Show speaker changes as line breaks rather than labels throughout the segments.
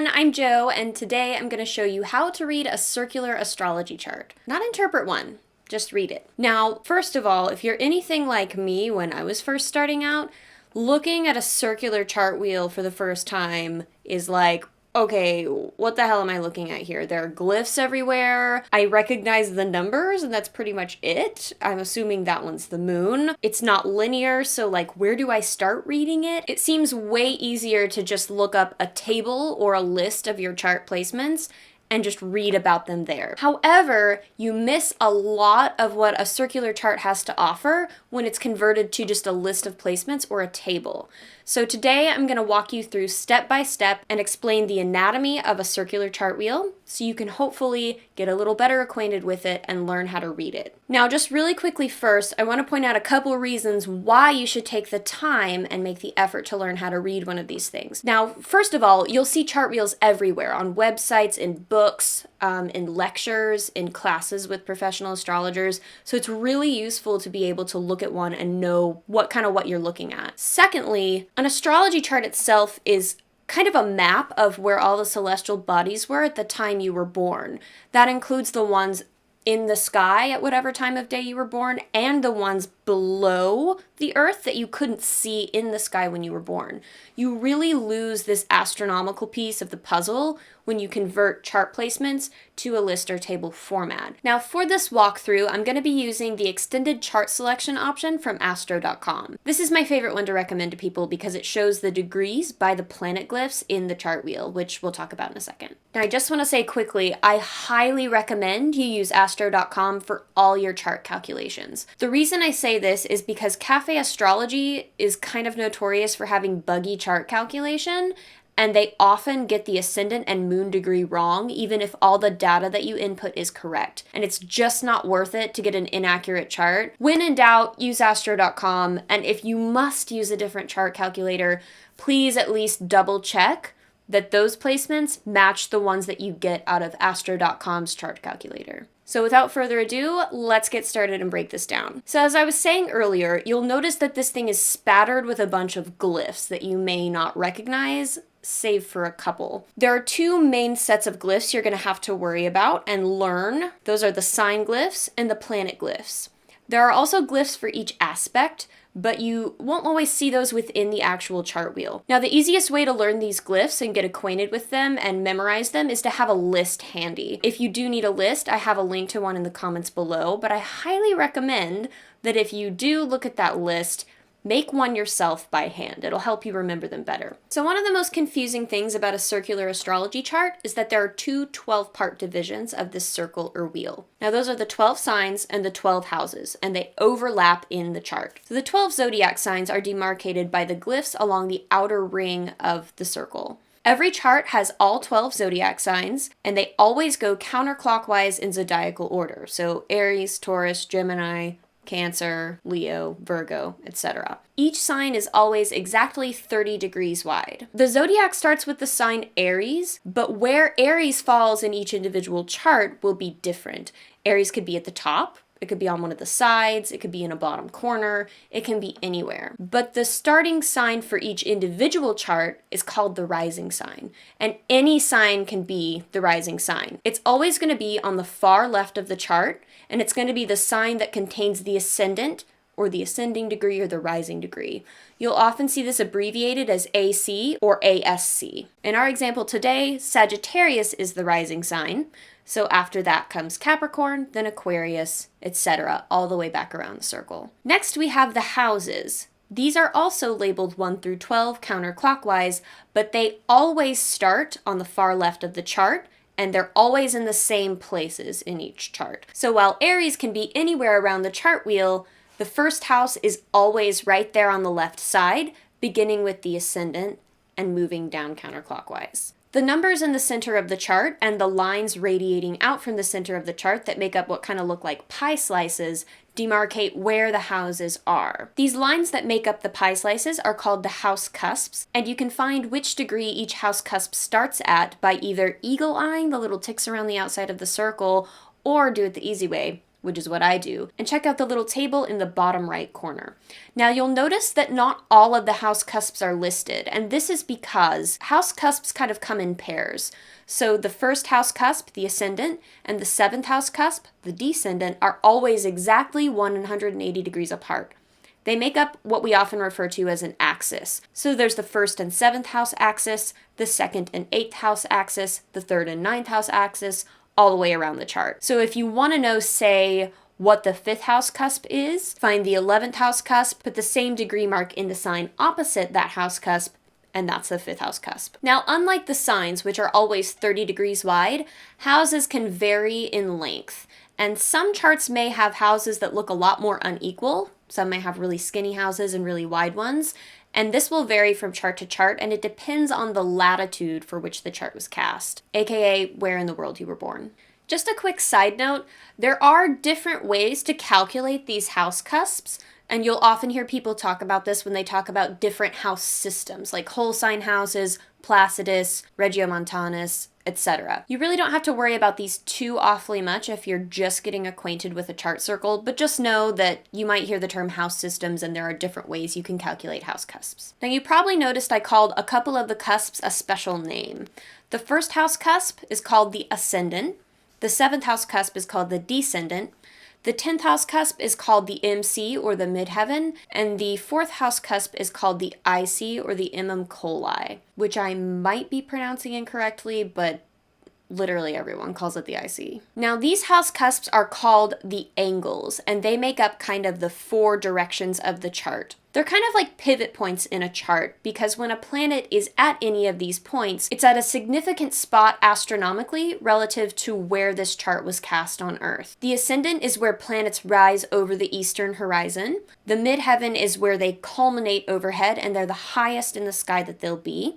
everyone, I'm Jo, and today I'm going to show you how to read a circular astrology chart. Not interpret one, just read it. Now, first of all, if you're anything like me when I was first starting out, looking at a circular chart wheel for the first time is like, okay, what the hell am I looking at here? There are glyphs everywhere. I recognize the numbers, and that's pretty much it. I'm assuming that one's the moon. It's not linear, so like, where do I start reading it? It seems way easier to just look up a table or a list of your chart placements and just read about them there. However, you miss a lot of what a circular chart has to offer when it's converted to just a list of placements or a table. So today I'm going to walk you through step by step and explain the anatomy of a circular chart wheel so you can hopefully get a little better acquainted with it and learn how to read it. Now, just really quickly first, I want to point out a couple reasons why you should take the time and make the effort to learn how to read one of these things. Now, first of all, you'll see chart wheels everywhere on websites, in books, in lectures, in classes with professional astrologers. So it's really useful to be able to look at one and know what you're looking at. Secondly, an astrology chart itself is kind of a map of where all the celestial bodies were at the time you were born. That includes the ones in the sky at whatever time of day you were born, and the ones below the earth that you couldn't see in the sky when you were born. You really lose this astronomical piece of the puzzle when you convert chart placements to a list or table format. Now, for this walkthrough, I'm going to be using the extended chart selection option from Astro.com. This is my favorite one to recommend to people because it shows the degrees by the planet glyphs in the chart wheel, which we'll talk about in a second. Now, I just want to say quickly, I highly recommend you use Astro.com for all your chart calculations. The reason I say this is because Cafe Astrology is kind of notorious for having buggy chart calculation, and they often get the ascendant and moon degree wrong, even if all the data that you input is correct. And it's just not worth it to get an inaccurate chart. When in doubt, use Astro.com, and if you must use a different chart calculator, please at least double check that those placements match the ones that you get out of Astro.com's chart calculator. So without further ado, let's get started and break this down. So as I was saying earlier, you'll notice that this thing is spattered with a bunch of glyphs that you may not recognize, save for a couple. There are two main sets of glyphs you're going to have to worry about and learn. Those are the sign glyphs and the planet glyphs. There are also glyphs for each aspect, but you won't always see those within the actual chart wheel. Now, the easiest way to learn these glyphs and get acquainted with them and memorize them is to have a list handy. If you do need a list, I have a link to one in the comments below, but I highly recommend that if you do look at that list, make one yourself by hand. It'll help you remember them better. So one of the most confusing things about a circular astrology chart is that there are two 12-part divisions of this circle or wheel. Now those are the 12 signs and the 12 houses, and they overlap in the chart. So the 12 zodiac signs are demarcated by the glyphs along the outer ring of the circle. Every chart has all 12 zodiac signs, and they always go counterclockwise in zodiacal order. So Aries, Taurus, Gemini, Cancer, Leo, Virgo, etc. Each sign is always exactly 30 degrees wide. The zodiac starts with the sign Aries, but where Aries falls in each individual chart will be different. Aries could be at the top, it could be on one of the sides, it could be in a bottom corner, it can be anywhere. But the starting sign for each individual chart is called the rising sign, and any sign can be the rising sign. It's always going to be on the far left of the chart, and it's going to be the sign that contains the ascendant, or the ascending degree, or the rising degree. You'll often see this abbreviated as AC or ASC. In our example today, Sagittarius is the rising sign. So after that comes Capricorn, then Aquarius, etc., all the way back around the circle. Next, we have the houses. These are also labeled 1 through 12 counterclockwise, but they always start on the far left of the chart, and they're always in the same places in each chart. So while Aries can be anywhere around the chart wheel, the first house is always right there on the left side, beginning with the ascendant and moving down counterclockwise. The numbers in the center of the chart and the lines radiating out from the center of the chart that make up what kind of look like pie slices demarcate where the houses are. These lines that make up the pie slices are called the house cusps, and you can find which degree each house cusp starts at by either eagle-eyeing the little ticks around the outside of the circle, or do it the easy way, which is what I do, and check out the little table in the bottom right corner. Now you'll notice that not all of the house cusps are listed, and this is because house cusps kind of come in pairs. So the first house cusp, the ascendant, and the seventh house cusp, the descendant, are always exactly 180 degrees apart. They make up what we often refer to as an axis. So there's the first and seventh house axis, the second and eighth house axis, the third and ninth house axis, all the way around the chart. So if you want to know, say, what the fifth house cusp is, find the 11th house cusp, put the same degree mark in the sign opposite that house cusp, and that's the fifth house cusp. Now, unlike the signs, which are always 30 degrees wide, houses can vary in length. And some charts may have houses that look a lot more unequal. Some may have really skinny houses and really wide ones. And this will vary from chart to chart, and it depends on the latitude for which the chart was cast, aka where in the world you were born. Just a quick side note, there are different ways to calculate these house cusps, and you'll often hear people talk about this when they talk about different house systems, like whole sign houses, Placidus, Regiomontanus, etc. You really don't have to worry about these too awfully much if you're just getting acquainted with a chart circle, but just know that you might hear the term house systems and there are different ways you can calculate house cusps. Now you probably noticed I called a couple of the cusps a special name. The first house cusp is called the ascendant, the seventh house cusp is called the descendant, the 10th house cusp is called the MC or the midheaven, and the 4th house cusp is called the IC or the Imum Coli, which I might be pronouncing incorrectly, but literally everyone calls it the IC. Now these house cusps are called the angles, and they make up kind of the 4 directions of the chart. They're kind of like pivot points in a chart, because when a planet is at any of these points, it's at a significant spot astronomically relative to where this chart was cast on Earth. The ascendant is where planets rise over the eastern horizon. The midheaven is where they culminate overhead, and they're the highest in the sky that they'll be.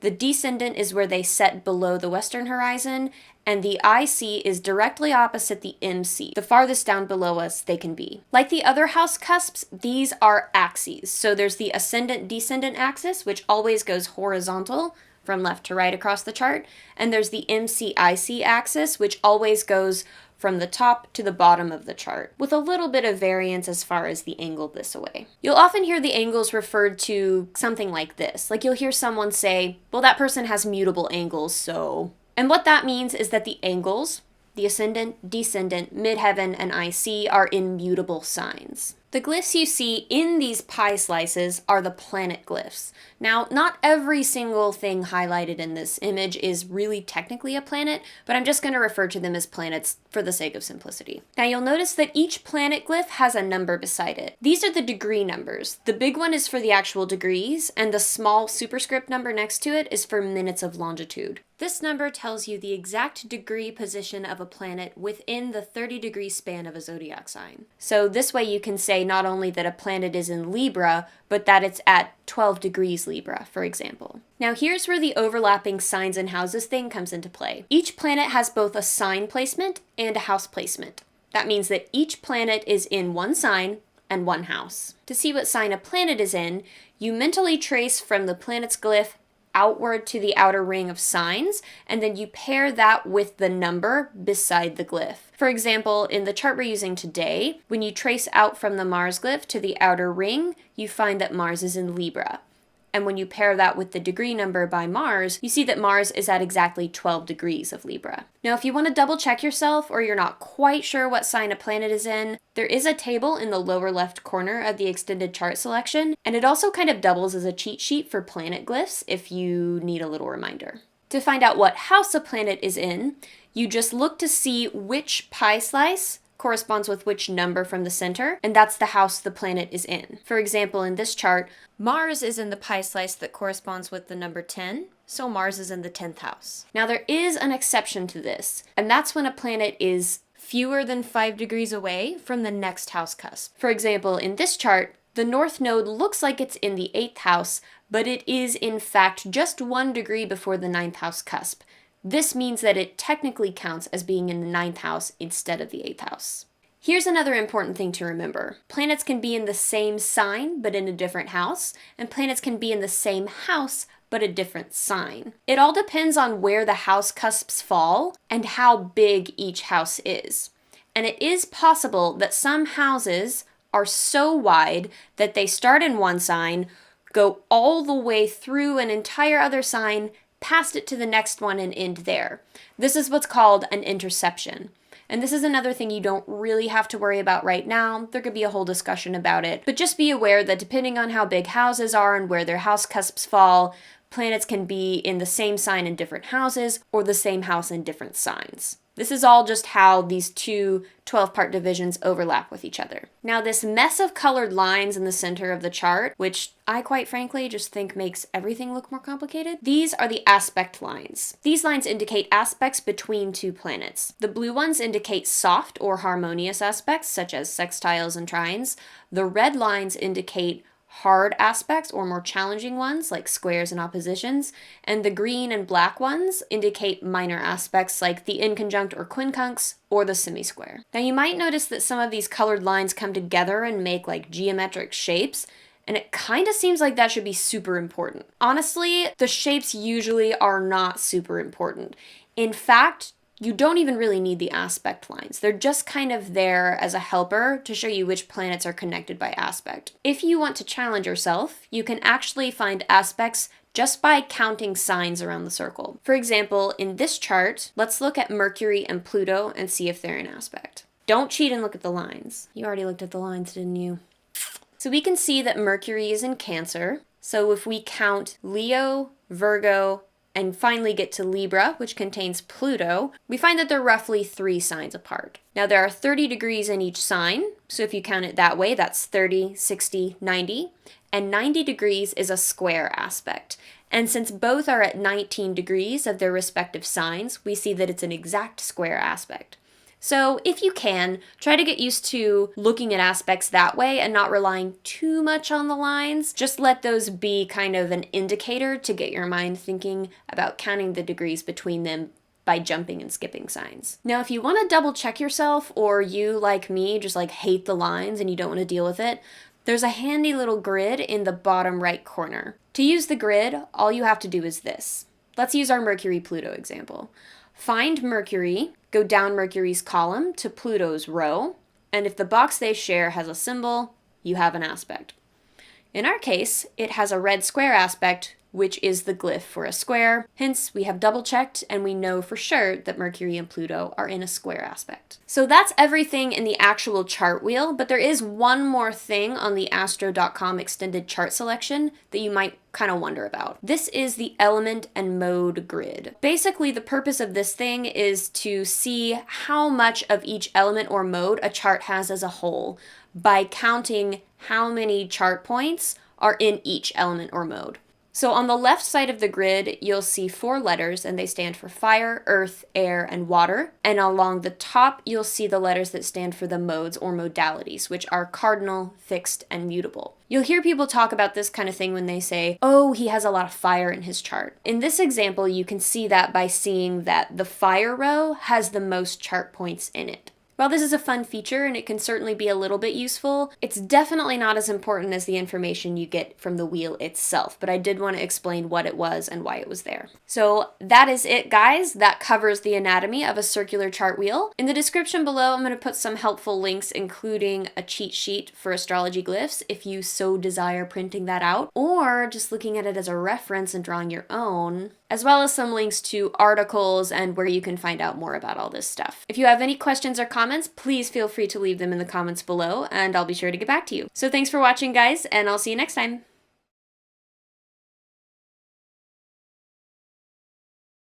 The descendant is where they set below the western horizon, and the IC is directly opposite the MC, the farthest down below us they can be. Like the other house cusps, these are axes. So there's the ascendant-descendant axis, which always goes horizontal from left to right across the chart, and there's the MC-IC axis, which always goes from the top to the bottom of the chart, with a little bit of variance as far as the angle this away. You'll often hear the angles referred to something like this. Like you'll hear someone say, well, that person has mutable angles, so... And what that means is that the angles, the ascendant, descendant, midheaven, and IC, are immutable signs. The glyphs you see in these pie slices are the planet glyphs. Now, not every single thing highlighted in this image is really technically a planet, but I'm just going to refer to them as planets for the sake of simplicity. Now, you'll notice that each planet glyph has a number beside it. These are the degree numbers. The big one is for the actual degrees, and the small superscript number next to it is for minutes of longitude. This number tells you the exact degree position of a planet within the 30-degree span of a zodiac sign. So this way you can say not only that a planet is in Libra, but that it's at 12 degrees Libra, for example. Now here's where the overlapping signs and houses thing comes into play. Each planet has both a sign placement and a house placement. That means that each planet is in one sign and one house. To see what sign a planet is in, you mentally trace from the planet's glyph outward to the outer ring of signs, and then you pair that with the number beside the glyph. For example, in the chart we're using today, when you trace out from the Mars glyph to the outer ring, you find that Mars is in Libra. And when you pair that with the degree number by Mars, you see that Mars is at exactly 12 degrees of Libra. Now, if you want to double check yourself or you're not quite sure what sign a planet is in, there is a table in the lower left corner of the extended chart selection, and it also kind of doubles as a cheat sheet for planet glyphs if you need a little reminder. To find out what house a planet is in, you just look to see which pie slice corresponds with which number from the center, and that's the house the planet is in. For example, in this chart, Mars is in the pie slice that corresponds with the number 10, so Mars is in the 10th house. Now there is an exception to this, and that's when a planet is fewer than 5 degrees away from the next house cusp. For example, in this chart, the north node looks like it's in the 8th house, but it is in fact just 1 degree before the 9th house cusp. This means that it technically counts as being in the 9th house instead of the 8th house. Here's another important thing to remember. Planets can be in the same sign but in a different house, and planets can be in the same house but a different sign. It all depends on where the house cusps fall and how big each house is. And it is possible that some houses are so wide that they start in one sign, go all the way through an entire other sign, past it to the next one, and end there. This is what's called an interception. And this is another thing you don't really have to worry about right now. There could be a whole discussion about it. But just be aware that depending on how big houses are and where their house cusps fall, planets can be in the same sign in different houses or the same house in different signs. This is all just how these two 12-part divisions overlap with each other. Now, this mess of colored lines in the center of the chart, which I quite frankly just think makes everything look more complicated, these are the aspect lines. These lines indicate aspects between two planets. The blue ones indicate soft or harmonious aspects, such as sextiles and trines. The red lines indicate hard aspects or more challenging ones like squares and oppositions, and the green and black ones indicate minor aspects like the inconjunct or quincunx or the semisquare. Now you might notice that some of these colored lines come together and make like geometric shapes, and it kind of seems like that should be super important. Honestly, the shapes usually are not super important. In fact, you don't even really need the aspect lines. They're just kind of there as a helper to show you which planets are connected by aspect. If you want to challenge yourself, you can actually find aspects just by counting signs around the circle. For example, in this chart, let's look at Mercury and Pluto and see if they're in aspect. Don't cheat and look at the lines. You already looked at the lines, didn't you? So we can see that Mercury is in Cancer. So if we count Leo, Virgo, and finally get to Libra, which contains Pluto, we find that they're roughly 3 signs apart. Now there are 30 degrees in each sign, so if you count it that way, that's 30, 60, 90, and 90 degrees is a square aspect. And since both are at 19 degrees of their respective signs, we see that it's an exact square aspect. So if you can, try to get used to looking at aspects that way and not relying too much on the lines. Just let those be kind of an indicator to get your mind thinking about counting the degrees between them by jumping and skipping signs. Now, if you want to double check yourself, or you, like me, just like hate the lines and you don't want to deal with it, there's a handy little grid in the bottom right corner. To use the grid, all you have to do is this. Let's use our Mercury-Pluto example. Find Mercury, go down Mercury's column to Pluto's row, and if the box they share has a symbol, you have an aspect. In our case, it has a red square aspect, which is the glyph for a square. Hence, we have double checked and we know for sure that Mercury and Pluto are in a square aspect. So that's everything in the actual chart wheel, but there is one more thing on the astro.com extended chart selection that you might kind of wonder about. This is the element and mode grid. Basically, the purpose of this thing is to see how much of each element or mode a chart has as a whole by counting how many chart points are in each element or mode. So on the left side of the grid, you'll see 4 letters, and they stand for fire, earth, air, and water. And along the top, you'll see the letters that stand for the modes or modalities, which are cardinal, fixed, and mutable. You'll hear people talk about this kind of thing when they say, oh, he has a lot of fire in his chart. In this example, you can see that by seeing that the fire row has the most chart points in it. While this is a fun feature and it can certainly be a little bit useful, it's definitely not as important as the information you get from the wheel itself, but I did want to explain what it was and why it was there. So that is it, guys. That covers the anatomy of a circular chart wheel. In the description below, I'm going to put some helpful links, including a cheat sheet for astrology glyphs if you so desire printing that out, or just looking at it as a reference and drawing your own, as well as some links to articles and where you can find out more about all this stuff. If you have any questions or comments, please feel free to leave them in the comments below, and I'll be sure to get back to you. So thanks for watching, guys, and I'll see you next time.